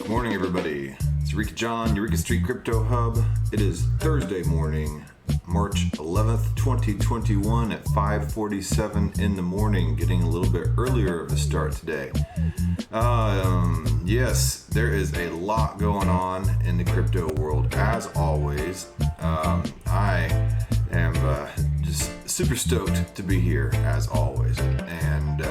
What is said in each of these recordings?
Morning, everybody. It's Eureka John, Eureka Street Crypto Hub. It is Thursday morning, March 11th, 2021 at 5:47 in the morning, getting a little bit earlier of a start today. Yes, there is a lot going on in the crypto world, as always. I am just super stoked to be here, as always. And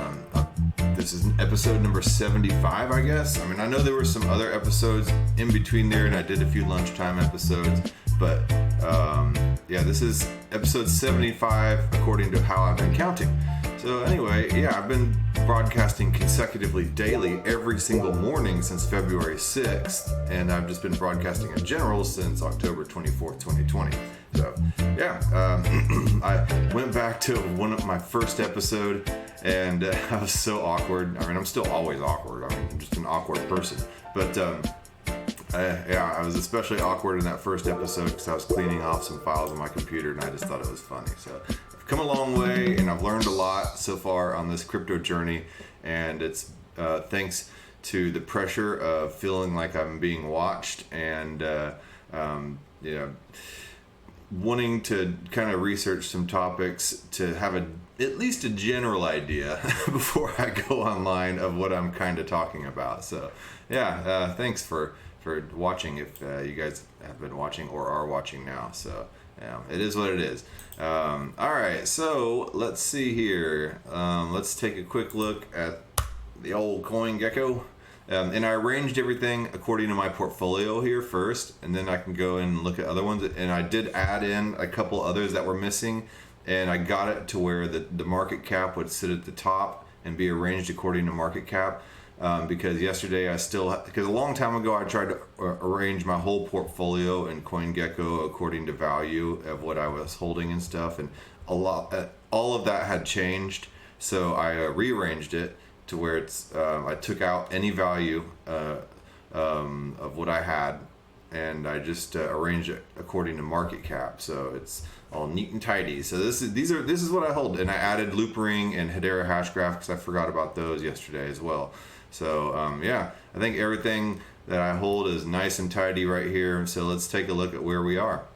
this is episode number 75, I guess. I mean, I know there were some other episodes in between there, and I did a few lunchtime episodes, but yeah, this is episode 75 according to how I've been counting. So anyway, yeah, I've been broadcasting consecutively daily every single morning since February 6th, and I've just been broadcasting in general since October 24th, 2020. So yeah, I went back to my first episode, and I was so awkward. I mean, I'm still always awkward. I mean, I'm just an awkward person. But I was especially awkward in that first episode because I was cleaning off some files on my computer, and I just thought it was funny. So I've come a long way, and I've learned a lot so far on this crypto journey, and it's thanks to the pressure of feeling like I'm being watched and wanting to kind of research some topics to have at least a general idea before I go online of what I'm kind of talking about. So yeah, thanks for watching if you guys have been watching or are watching now. So yeah, it is what it is. All right, so let's see here. Let's take a quick look at the old CoinGecko. And I arranged everything according to my portfolio here first, and then I can go and look at other ones. And I did add in a couple others that were missing, and I got it to where the market cap would sit at the top and be arranged according to market cap. Because yesterday because a long time ago I tried to arrange my whole portfolio in CoinGecko according to value of what I was holding and stuff, and all of that had changed. So I rearranged it to where it's I took out any value of what I had, and I just arranged it according to market cap, so it's all neat and tidy. So this is what I hold, and I added Loopring and Hedera Hashgraph because I forgot about those yesterday as well. So yeah, I think everything that I hold is nice and tidy right here. So let's take a look at where we are.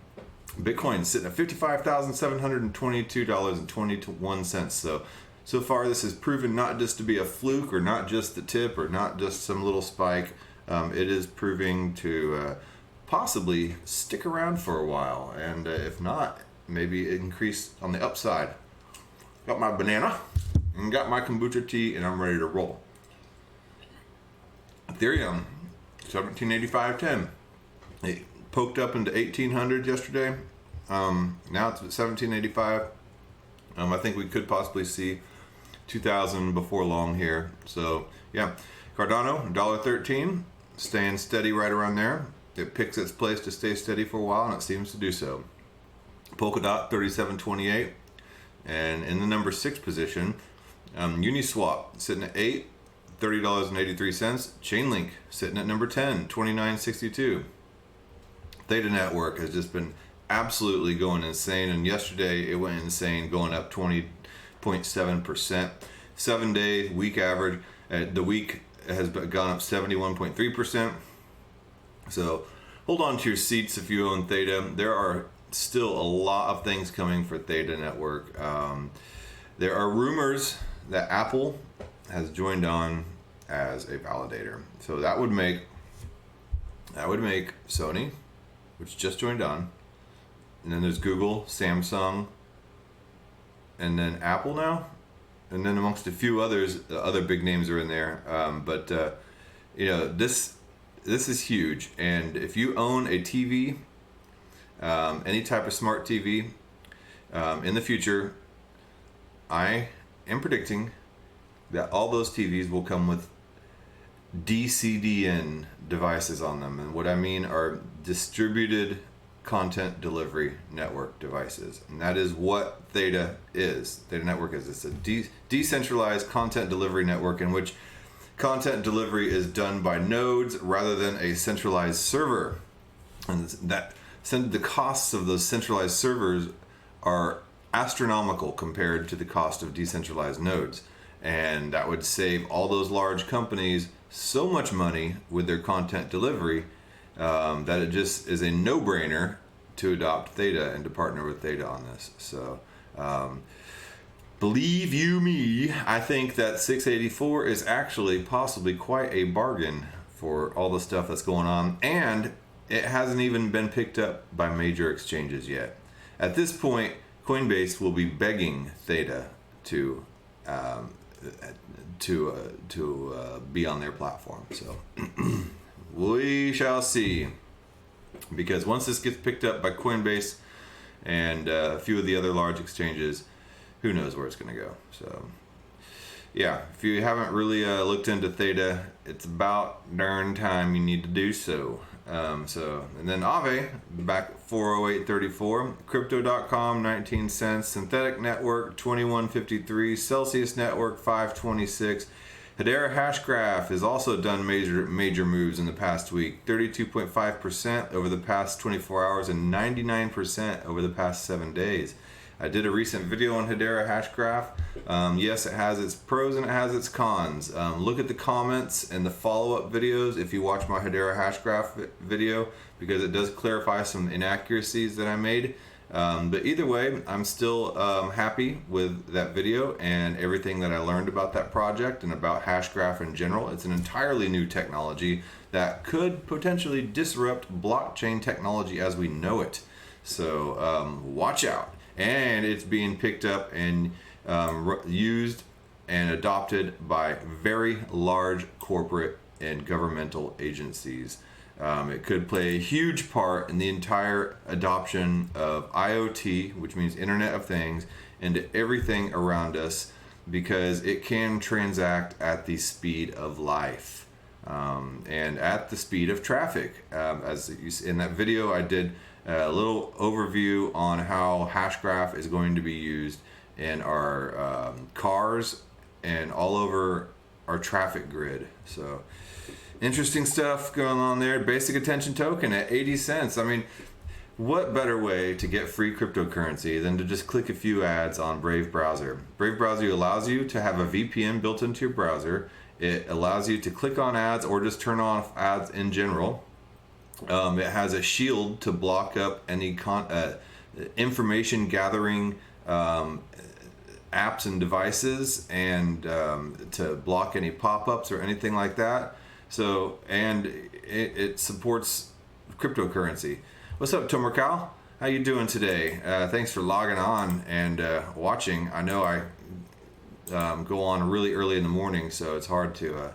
Bitcoin sitting at $55,722.21. So far, this has proven not just to be a fluke or not just the tip or not just some little spike. It is proving to possibly stick around for a while. And if not, maybe increase on the upside. Got my banana and got my kombucha tea, and I'm ready to roll. Ethereum, 1785.10. It poked up into 1800 yesterday. Now it's at 1785. I think we could possibly see 2000 before long here. So yeah, Cardano, $1.13, staying steady right around there. It picks its place to stay steady for a while, and it seems to do so. Polkadot, 37.28, and in the number 6 position, Uniswap sitting at 8, $30.83. Chainlink sitting at number 10, $29.62. Theta Network has just been absolutely going insane, and yesterday it went insane, going up 20.7%. 7-day week average, the week has gone up 71.3%. So hold on to your seats if you own Theta. There are still a lot of things coming for Theta Network. There are rumors that Apple has joined on as a validator, so that would make Sony, which just joined on. And then there's Google, Samsung, and then Apple now. And then amongst a few others, other big names are in there. But this is huge. And if you own a TV, any type of smart TV, in the future, I am predicting that all those TVs will come with DCDN devices on them. And what I mean are distributed content delivery network devices, and that is what Theta is. Theta Network is it's a decentralized content delivery network in which content delivery is done by nodes rather than a centralized server, and the costs of those centralized servers are astronomical compared to the cost of decentralized nodes. And that would save all those large companies so much money with their content delivery that it just is a no-brainer to adopt Theta and to partner with Theta on this. So believe you me, I think that 684 is actually possibly quite a bargain for all the stuff that's going on, and it hasn't even been picked up by major exchanges yet. At this point, Coinbase will be begging Theta to be on their platform. So we shall see, because once this gets picked up by Coinbase and a few of the other large exchanges, who knows where it's going to go. So yeah, if you haven't really looked into Theta, it's about darn time you need to do so. And then Aave back 408.34, Crypto.com 19 cents, Synthetic Network 21.53, Celsius Network 5.26. Hedera Hashgraph has also done major moves in the past week, 32.5% over the past 24 hours and 99% over the past 7 days. I did a recent video on Hedera Hashgraph. Yes, it has its pros and it has its cons. Look at the comments and the follow-up videos if you watch my Hedera Hashgraph video, because it does clarify some inaccuracies that I made. But either way, I'm still happy with that video and everything that I learned about that project and about Hashgraph in general. It's an entirely new technology that could potentially disrupt blockchain technology as we know it. So watch out. And it's being picked up and used and adopted by very large corporate and governmental agencies. It could play a huge part in the entire adoption of IoT, which means Internet of Things, into everything around us, because it can transact at the speed of life and at the speed of traffic. As you see in that video, I did a little overview on how Hashgraph is going to be used in our cars and all over our traffic grid. So interesting stuff going on there. Basic attention token at 80 cents. I mean, what better way to get free cryptocurrency than to just click a few ads on Brave Browser? Brave Browser allows you to have a VPN built into your browser. It allows you to click on ads or just turn off ads in general. It has a shield to block up any information gathering apps and devices, and to block any pop-ups or anything like that. So, and it supports cryptocurrency. What's up, Tomercal? How you doing today? Thanks for logging on and watching. I know I go on really early in the morning, so it's hard to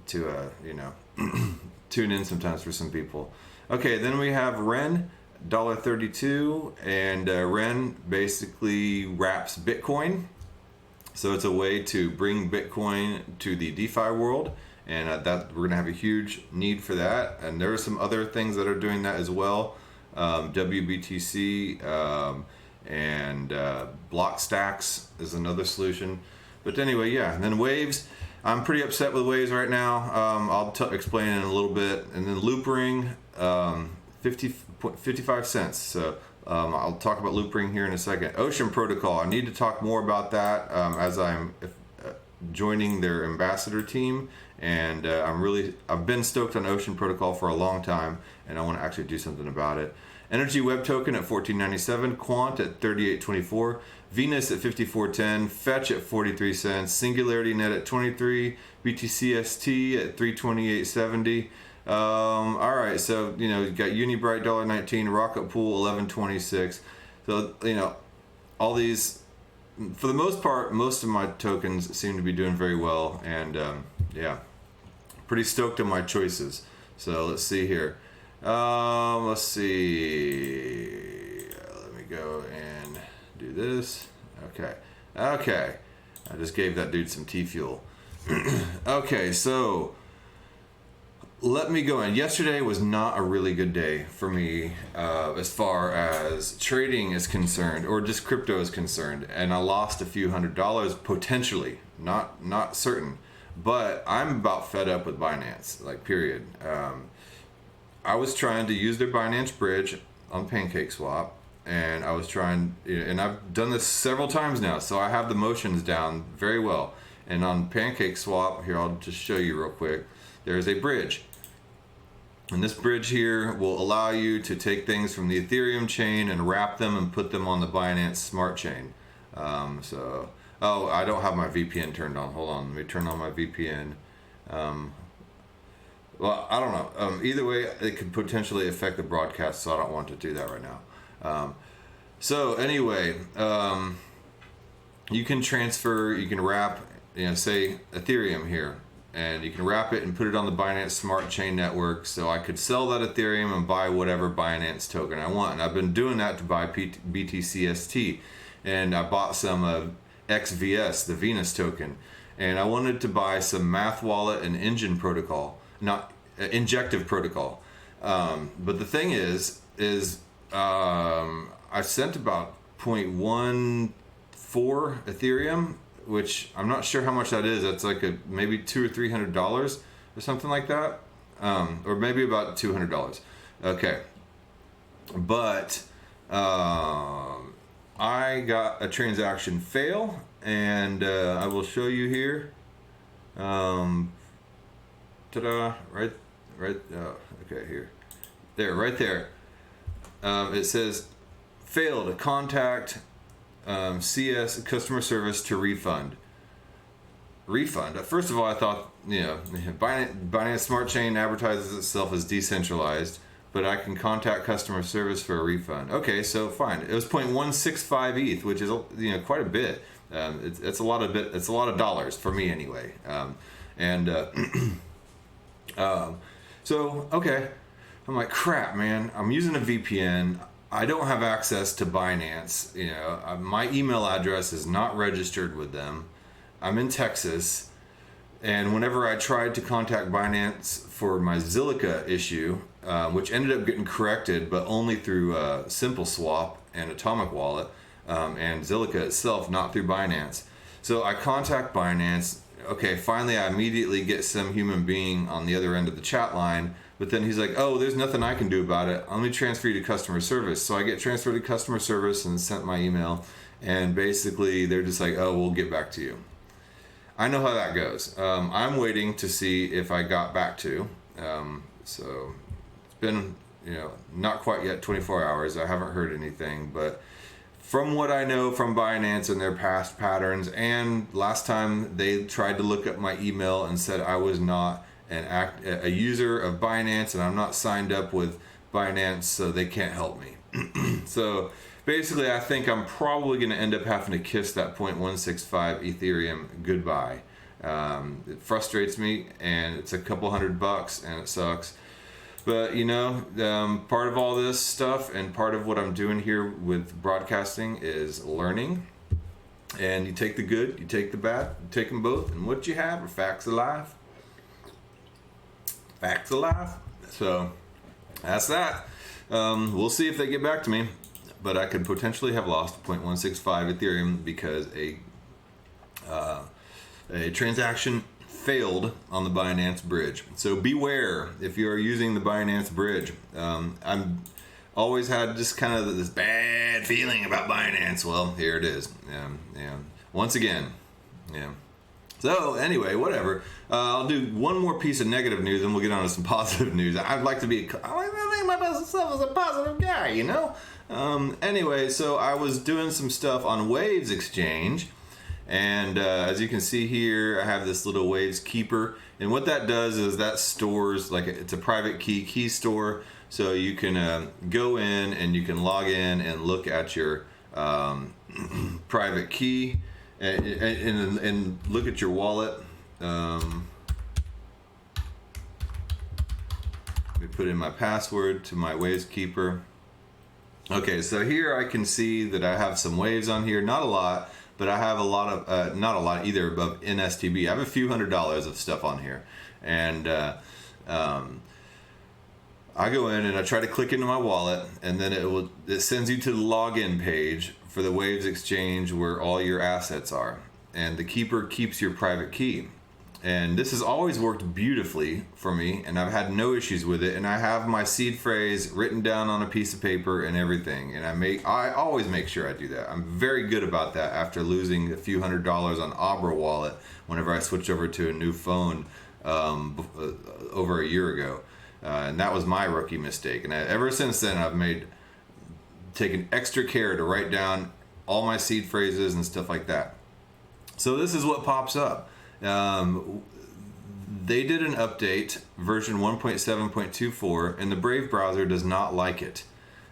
tune in sometimes for some people. Okay, then we have Ren, $1.32, and Ren basically wraps Bitcoin. So it's a way to bring Bitcoin to the DeFi world, and that we're gonna have a huge need for that. And there are some other things that are doing that as well. WBTC and Blockstacks is another solution. But anyway, yeah. And then Waves. I'm pretty upset with Waves right now. I'll explain in a little bit. And then Loopring, 55 cents. So I'll talk about Loopring here in a second. Ocean Protocol. I need to talk more about that as I'm joining their ambassador team. And I've been stoked on Ocean Protocol for a long time, and I want to actually do something about it. Energy Web Token at $14.97, Quant at $38.24, Venus at $54.10, Fetch at 43 cents, Singularity Net at 23, BTCST at $328.70. All right, so you got Unibright $1.19, Rocket Pool $11.26. So all these, for the most part, most of my tokens seem to be doing very well, and yeah, pretty stoked on my choices. So let's see here. Let's see. Let me go and do this. Okay. I just gave that dude some tFuel. Okay, so let me go in. Yesterday was not a really good day for me as far as trading is concerned, or just crypto is concerned, and I lost a few $100s potentially. Not certain, but I'm about fed up with Binance. Like, period. I was trying to use their Binance Bridge on PancakeSwap, and I was trying, and I've done this several times now, so I have the motions down very well. And on PancakeSwap, here I'll just show you real quick, there's a bridge. And this bridge here will allow you to take things from the Ethereum chain and wrap them and put them on the Binance Smart Chain. Oh, I don't have my VPN turned on. Hold on, let me turn on my VPN. Well, I don't know. Either way, it could potentially affect the broadcast, so I don't want to do that right now. So anyway, you can transfer, you can wrap, say Ethereum here, and you can wrap it and put it on the Binance Smart Chain network. So I could sell that Ethereum and buy whatever Binance token I want. And I've been doing that to buy BTCST, and I bought some XVS, the Venus token, and I wanted to buy some Math Wallet and Engine protocol, not Injective protocol. But the thing is I sent about 0.14 Ethereum, which I'm not sure how much that is. That's like maybe $200 or $300 or something like that, or maybe about $200. Okay, but I got a transaction fail, and I will show you here. Ta-da! Right. Okay, here, there, right there. It says fail to contact CS customer service to refund. First of all, I thought, Binance Smart Chain advertises itself as decentralized, but I can contact customer service for a refund. Okay, so fine. It was 0.165 ETH, which is quite a bit. It's a lot of dollars for me anyway. So okay, I'm like, crap, man. I'm using a VPN. I don't have access to Binance. My email address is not registered with them. I'm in Texas, and whenever I tried to contact Binance for my Zilliqa issue, which ended up getting corrected, but only through SimpleSwap and Atomic Wallet, and Zilliqa itself, not through Binance. So I contact Binance. Okay, finally I immediately get some human being on the other end of the chat line, but then he's like, oh, there's nothing I can do about it. Let me transfer you to customer service. So I get transferred to customer service and sent my email, and basically they're just like, oh, we'll get back to you. I know how that goes. I'm waiting to see if I got back to. So it's been, not quite yet 24 hours. I haven't heard anything, but from what I know from Binance and their past patterns, and last time they tried to look up my email and said I was not a user of Binance and I'm not signed up with Binance, so they can't help me. So basically, I think I'm probably going to end up having to kiss that 0.165 Ethereum goodbye. It frustrates me, and it's a couple $100, and it sucks. But part of all this stuff and part of what I'm doing here with broadcasting is learning. And you take the good, you take the bad, you take them both, and what you have are facts of life. Facts of life. So that's that. We'll see if they get back to me. But I could potentially have lost 0.165 Ethereum because a transaction failed on the Binance bridge. So beware if you are using the Binance bridge. I'm always had just kind of this bad feeling about Binance. Well, here it is. Once again. So anyway, whatever. I'll do one more piece of negative news, and we'll get on to some positive news. I like to think of myself as a positive guy, Anyway, so I was doing some stuff on Waves Exchange. And as you can see here, I have this little Waves Keeper. And what that does is that stores, it's a private key store. So you can go in and you can log in and look at your private key and look at your wallet. Let me put in my password to my Waves Keeper. Okay, so here I can see that I have some waves on here. Not a lot. But I have a lot of, not a lot either, above NSTB. I have a few $100s of stuff on here. And I go in and I try to click into my wallet, and then it sends you to the login page for the Waves Exchange where all your assets are. And the Keeper keeps your private key. And this has always worked beautifully for me, and I've had no issues with it. And I have my seed phrase written down on a piece of paper and everything. And I always make sure I do that. I'm very good about that after losing a few $100s on Abra Wallet whenever I switched over to a new phone over a year ago. And that was my rookie mistake. And ever since then, I've taken extra care to write down all my seed phrases and stuff like that. So this is what pops up. They did an update, version 1.7.24, and the Brave browser does not like it.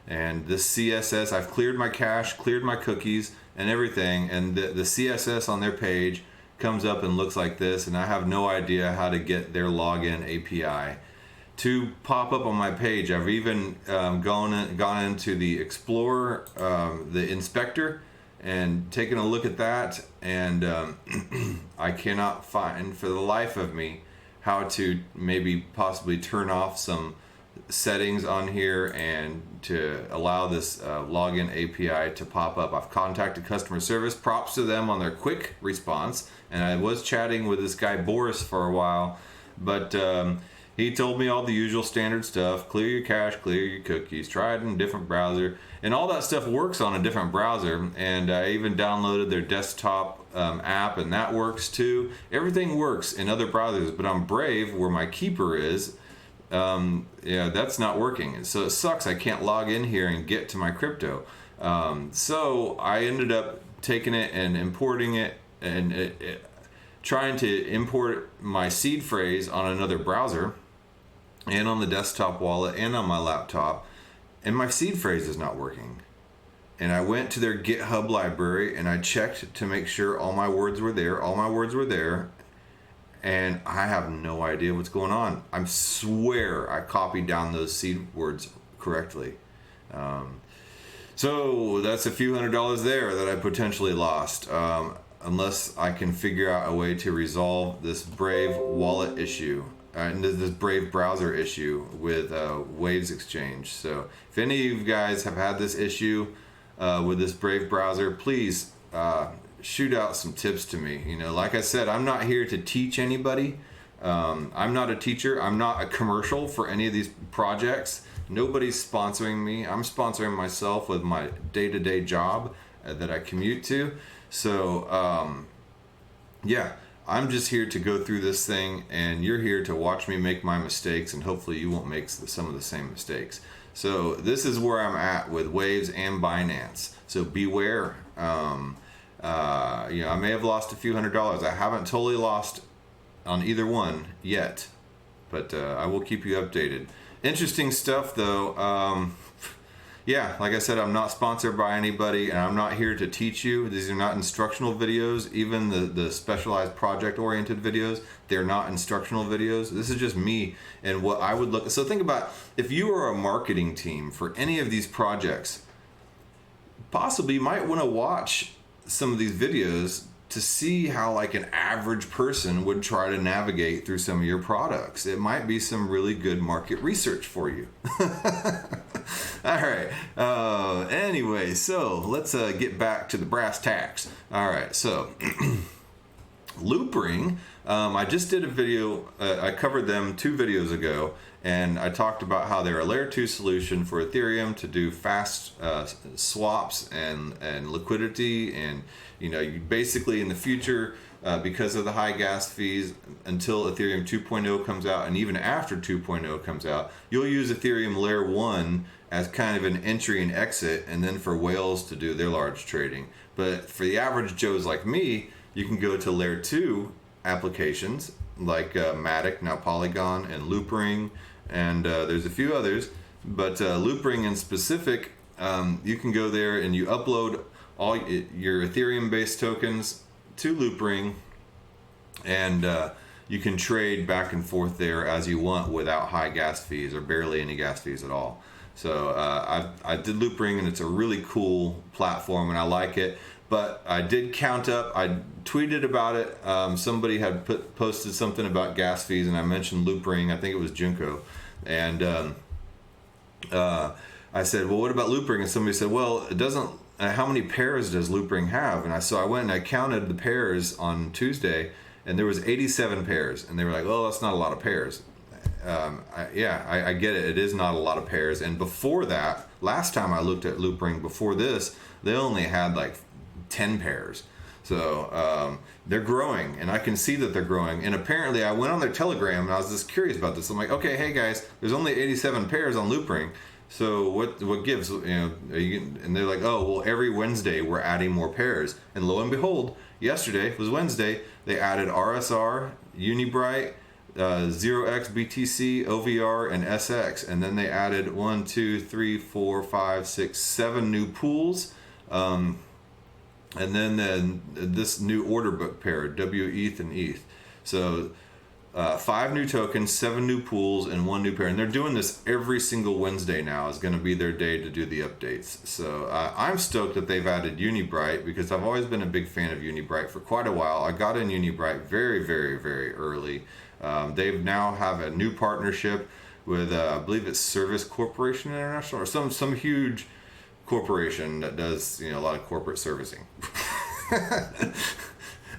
And this CSS, I've cleared my cache, cleared my cookies, and everything, and the CSS on their page comes up and looks like this, and I have no idea how to get their login API to pop up on my page. I've even gone into the Explorer, the inspector, and taken a look at that, and I cannot find for the life of me how to maybe possibly turn off some settings on here and to allow this login API to pop up. I've contacted customer service, props to them on their quick response, and I was chatting with this guy Boris for a while, but he told me all the usual standard stuff: clear your cache, clear your cookies, try it in a different browser, and all that stuff works on a different browser. And I even downloaded their desktop app, and that works too. Everything works in other browsers, but on Brave, where my keeper is, that's not working. So it sucks. I can't log in here and get to my crypto. So I ended up taking it and importing it, and trying to import my seed phrase on another browser, and on the desktop wallet, and on my laptop, and my seed phrase is not working. And I went to their GitHub library and I checked to make sure all my words were there. All my words were there, and I have no idea what's going on. I swear I copied down those seed words correctly. So that's a few $100s there that I potentially lost, unless I can figure out a way to resolve this Brave wallet issue. And this Brave browser issue with Waves Exchange. So if any of you guys have had this issue with this Brave browser, please shoot out some tips to me. Like I said, I'm not here to teach anybody. I'm not a teacher. I'm not a commercial for any of these projects. Nobody's sponsoring me. I'm sponsoring myself with my day-to-day job that I commute to. So I'm just here to go through this thing, and you're here to watch me make my mistakes, and hopefully you won't make some of the same mistakes. So this is where I'm at with Waves and Binance. So beware. I may have lost a few $100s. I haven't totally lost on either one yet, but I will keep you updated. Interesting stuff, though. Like I said, I'm not sponsored by anybody, and I'm not here to teach you. These are not instructional videos. Even the specialized project-oriented videos, they're not instructional videos. This is just me and what I would look. So think about if you are a marketing team for any of these projects, possibly you might want to watch some of these videos to see how like an average person would try to navigate through some of your products. It might be some really good market research for you. All right. Anyway, so let's get back to the brass tacks. All right. So Loopring, I just did a video. I covered them 2 videos ago, and I talked about how they're a layer 2 solution for Ethereum to do fast swaps and liquidity. And you basically in the future, because of the high gas fees, until Ethereum 2.0 comes out, and even after 2.0 comes out, you'll use Ethereum layer 1 as kind of an entry and exit, and then for whales to do their large trading. But for the average Joes like me, you can go to layer 2 applications like Matic, now Polygon, and Loopring, and there's a few others, but Loopring in specific, you can go there and you upload all your Ethereum based tokens to Loopring, and you can trade back and forth there as you want without high gas fees or barely any gas fees at all. So I did Loopring, and it's a really cool platform, and I like it. But I did count up. I tweeted about it. Somebody had posted something about gas fees, and I mentioned Loopring. I think it was Junko, and I said, "Well, what about Loopring?" And somebody said, "Well, it doesn't. How many pairs does Loopring have?" And so I went and I counted the pairs on Tuesday, and there was 87 pairs, and they were like, "Oh, that's not a lot of pairs." I get it. It is not a lot of pairs. And before that, last time I looked at Loopring before this, they only had like 10 pairs. So they're growing, and I can see that they're growing. And apparently, I went on their Telegram, and I was just curious about this. I'm like, okay, hey guys, there's only 87 pairs on Loopring. So what gives? And they're like, oh, well, every Wednesday we're adding more pairs. And lo and behold, yesterday was Wednesday. They added RSR, Unibright, 0x BTC, OVR, and SX, and then they added 7 new pools, and then this new order book pair, WETH and ETH. So 5 new tokens, 7 new pools, and 1 new pair, and they're doing this every single Wednesday now. Is going to be their day to do the updates. So I'm stoked that they've added Unibright, because I've always been a big fan of Unibright for quite a while. I got in Unibright very, very, very early. They now have a new partnership with, I believe it's Service Corporation International, or some huge corporation that does a lot of corporate servicing. All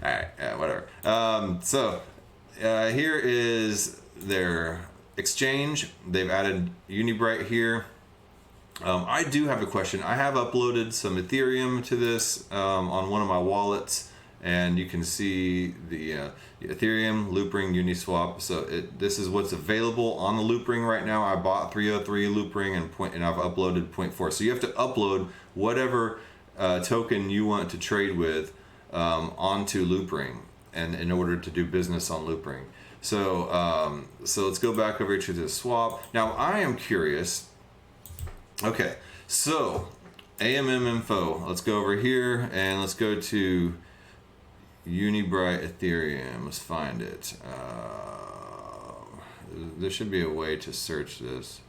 right, whatever. Here is their exchange. They've added Unibright here. I do have a question. I have uploaded some Ethereum to this on one of my wallets. And you can see the Ethereum, Loopring, Uniswap. So this is what's available on the Loopring right now. I bought 303 Loopring and I've uploaded 0.4. So you have to upload whatever token you want to trade with onto Loopring, and in order to do business on Loopring. So let's go back over to the swap. Now I am curious. Okay, so AMM info. Let's go over here and let's go to Unibright Ethereum. Let's find it. There should be a way to search this,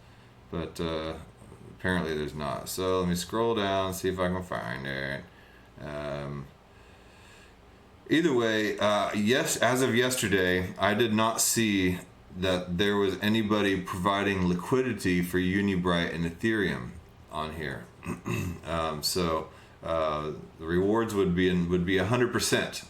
but apparently there's not. So let me scroll down, see if I can find it. Either way, yes, as of yesterday, I did not see that there was anybody providing liquidity for Unibright and Ethereum on here. The rewards would be 100%.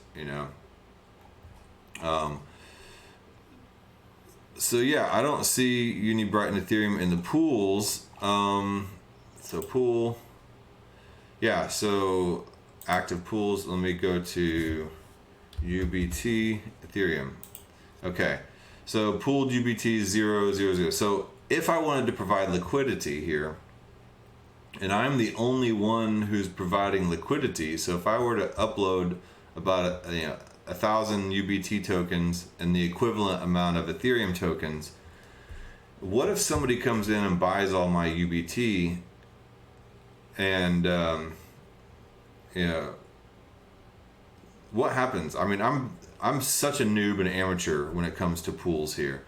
So yeah, I don't see Unibright and Ethereum in the pools. So pool, yeah. So active pools. Let me go to UBT Ethereum. Okay, so pooled UBT 000. So if I wanted to provide liquidity here, and I'm the only one who's providing liquidity, so if I were to upload about 1,000 UBT tokens and the equivalent amount of Ethereum tokens, what if somebody comes in and buys all my UBT and what happens? I mean, I'm such a noob and amateur when it comes to pools here.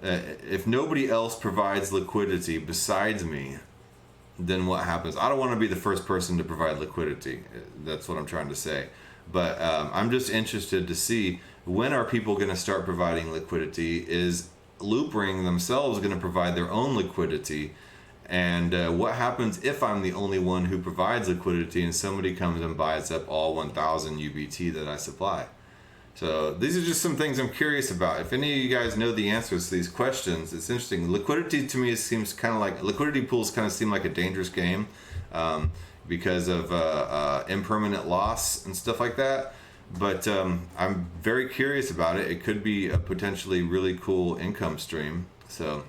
If nobody else provides liquidity besides me, then what happens? I don't want to be the first person to provide liquidity. That's what I'm trying to say. But I'm just interested to see, when are people going to start providing liquidity? Is Loopring themselves going to provide their own liquidity? And what happens if I'm the only one who provides liquidity and somebody comes and buys up all 1,000 UBT that I supply? So these are just some things I'm curious about. If any of you guys know the answers to these questions, it's interesting. Liquidity to me seems kind of like, liquidity pools kind of seem like a dangerous game because of impermanent loss and stuff like that. But I'm very curious about it. It could be a potentially really cool income stream. So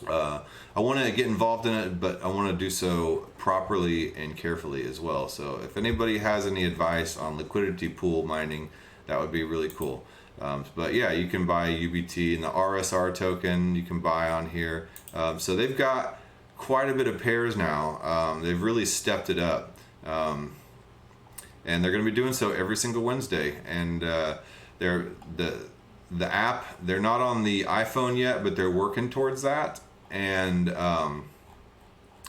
I want to get involved in it, but I want to do so properly and carefully as well. So if anybody has any advice on liquidity pool mining, that would be really cool. But yeah, you can buy UBT and the RSR token you can buy on here. So they've got quite a bit of pairs now. They've really stepped it up. And they're going to be doing so every single Wednesday. And the app, they're not on the iPhone yet, but they're working towards that. And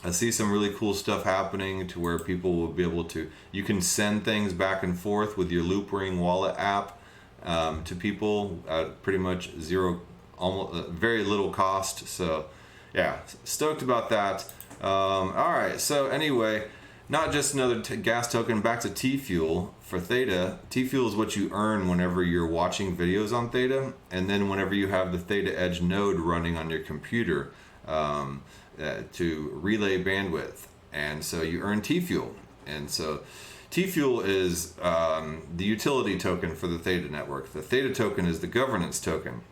I see some really cool stuff happening to where people will be able to, you can send things back and forth with your Loopring wallet app to people at pretty much zero, almost very little cost. So yeah, stoked about that. All right, so anyway, not just another gas token. Back to tFuel for Theta. tFuel is what you earn whenever you're watching videos on Theta, and then whenever you have the Theta Edge node running on your computer to relay bandwidth. And so you earn tFuel. And so tFuel is the utility token for the Theta network. The Theta token is the governance token.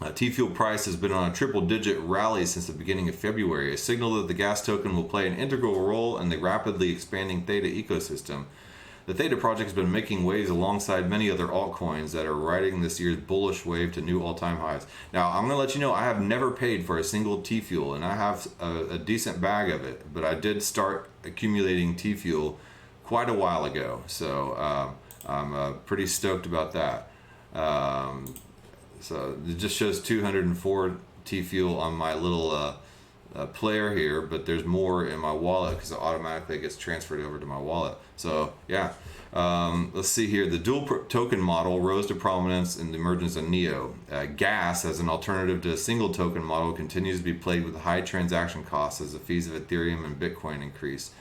tFuel price has been on a triple-digit rally since the beginning of February, a signal that the gas token will play an integral role in the rapidly expanding Theta ecosystem. The Theta project has been making waves alongside many other altcoins that are riding this year's bullish wave to new all-time highs. Now, I'm going to let you know I have never paid for a single tFuel, and I have a decent bag of it, but I did start accumulating tFuel quite a while ago, so I'm pretty stoked about that. So it just shows 204 tFuel on my little player here, but there's more in my wallet because it automatically gets transferred over to my wallet. So yeah, let's see here. The dual token model rose to prominence in the emergence of Neo. Gas as an alternative to a single token model continues to be plagued with high transaction costs as the fees of Ethereum and Bitcoin increase.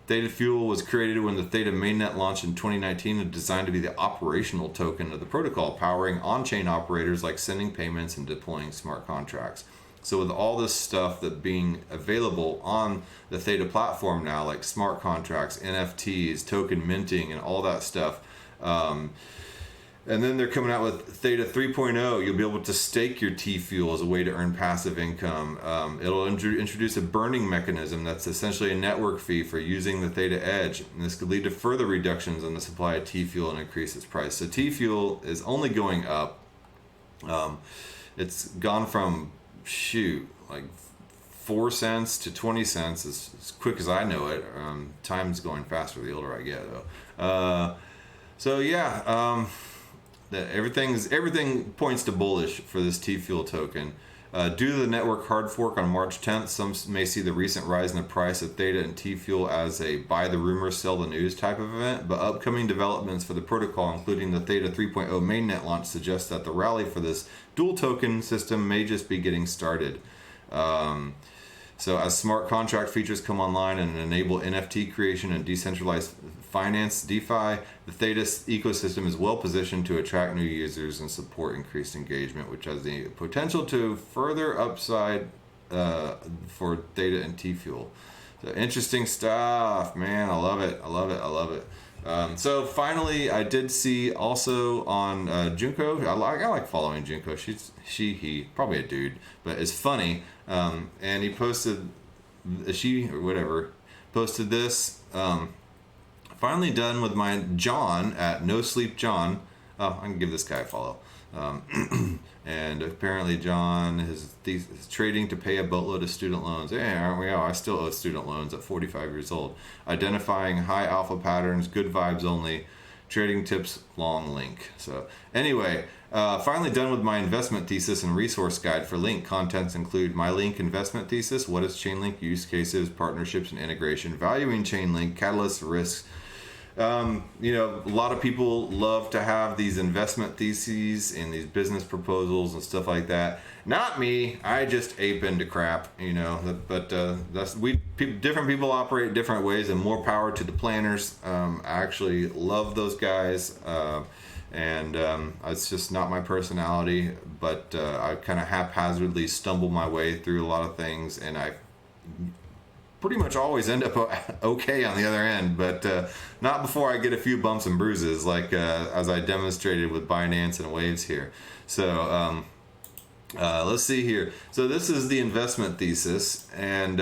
tFuel was created when the Theta mainnet launched in 2019 and designed to be the operational token of the protocol, powering on-chain operators like sending payments and deploying smart contracts. So with all this stuff that being available on the Theta platform now, like smart contracts, NFTs, token minting, and all that stuff, and then they're coming out with Theta 3.0. You'll be able to stake your tFuel as a way to earn passive income. It'll introduce a burning mechanism that's essentially a network fee for using the Theta Edge. And this could lead to further reductions in the supply of tFuel and increase its price. So tFuel is only going up. It's gone from, like 4 cents to 20 cents as quick as I know it. Time's going faster the older I get, though. So yeah. Everything points to bullish for this tFuel token. Due to the network hard fork on March 10th, some may see the recent rise in the price of Theta and tFuel as a buy the rumor, sell the news type of event, but upcoming developments for the protocol, including the Theta 3.0 mainnet launch, suggest that the rally for this dual token system may just be getting started. So as smart contract features come online and enable NFT creation and decentralized finance, DeFi, the Theta ecosystem is well positioned to attract new users and support increased engagement, which has the potential to further upside for Theta and tFuel. So interesting stuff, man. I love it. So finally, I did see also on Junko. I like following Junko. He probably a dude, but it's funny. And he posted posted this. Finally done with my John at No Sleep John. Oh, I can give this guy a follow. And apparently John is trading to pay a boatload of student loans. Yeah, aren't we all? I still owe student loans at 45 years old. Identifying high alpha patterns, good vibes only, trading tips, long link. So anyway, finally done with my investment thesis and resource guide for Link. Contents include my Link investment thesis, what is Chainlink, use cases, partnerships, and integration, valuing Chainlink, catalysts, risks. A lot of people love to have these investment theses and these business proposals and stuff like that. Not me. I just ape into crap, but different people operate different ways, and more power to the planners. I actually love those guys. And it's just not my personality, but I kind of haphazardly stumble my way through a lot of things, and I pretty much always end up okay on the other end, but not before I get a few bumps and bruises, like as I demonstrated with Binance and Waves here. So let's see here. So this is the investment thesis and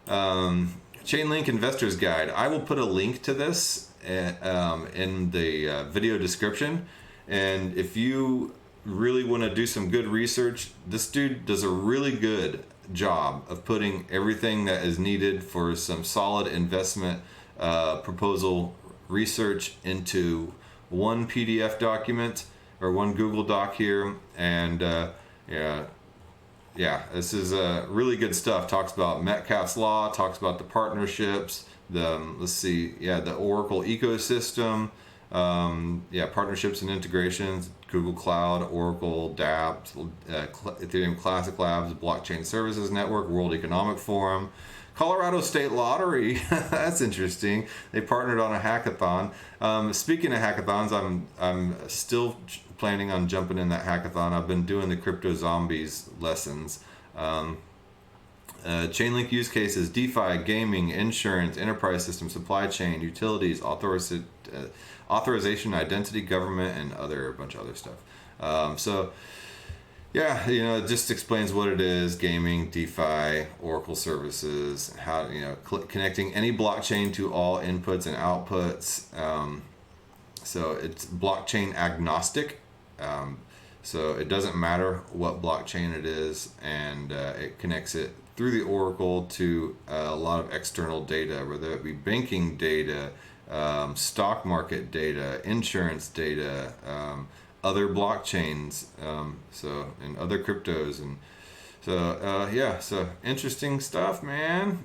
Chainlink Investor's Guide. I will put a link to this in the video description, and if you really want to do some good research, this dude does a really good job of putting everything that is needed for some solid investment proposal research into one PDF document or one Google Doc here. And this is really good stuff. Talks about Metcalfe's law, talks about the partnerships, the Oracle ecosystem, partnerships and integrations, Google Cloud, Oracle, dApps, Ethereum Classic Labs, Blockchain Services Network, World Economic Forum, Colorado State Lottery, that's interesting. They partnered on a hackathon. Speaking of hackathons, I'm still planning on jumping in that hackathon. I've been doing the Crypto Zombies lessons. Chainlink use cases: DeFi, gaming, insurance, enterprise system, supply chain, utilities, authorization, identity, government, and a bunch of other stuff. So yeah, it just explains what it is: gaming, DeFi, Oracle services, how connecting any blockchain to all inputs and outputs. So it's blockchain agnostic. So it doesn't matter what blockchain it is, and it connects it through the Oracle to a lot of external data, whether it be banking data, stock market data, insurance data, other blockchains, and other cryptos, and so interesting stuff, man.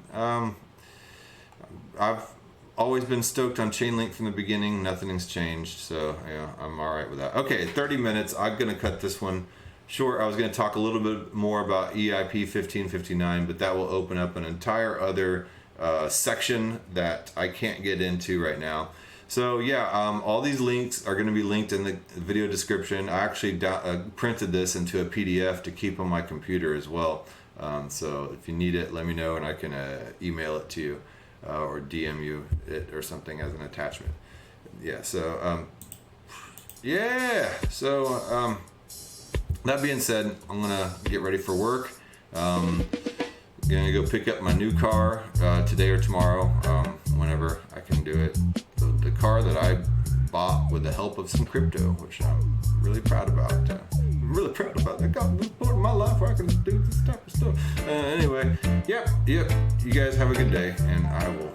I've always been stoked on Chainlink from the beginning. Nothing's changed, so I'm all right with that. Okay, 30 minutes. I'm gonna cut this one short. I was gonna talk a little bit more about EIP 1559, but that will open up an entire other section that I can't get into right now. So all these links are going to be linked in the video description. I actually printed this into a PDF to keep on my computer as well. So if you need it, let me know and I can email it to you or DM you it or something as an attachment. That being said, I'm going to get ready for work. Gonna go pick up my new car today or tomorrow, whenever I can do it. The car that I bought with the help of some crypto, which I'm really proud about. I'm really proud about that. God, this part of my life where I can do this type of stuff. Anyway, yep. You guys have a good day, and I will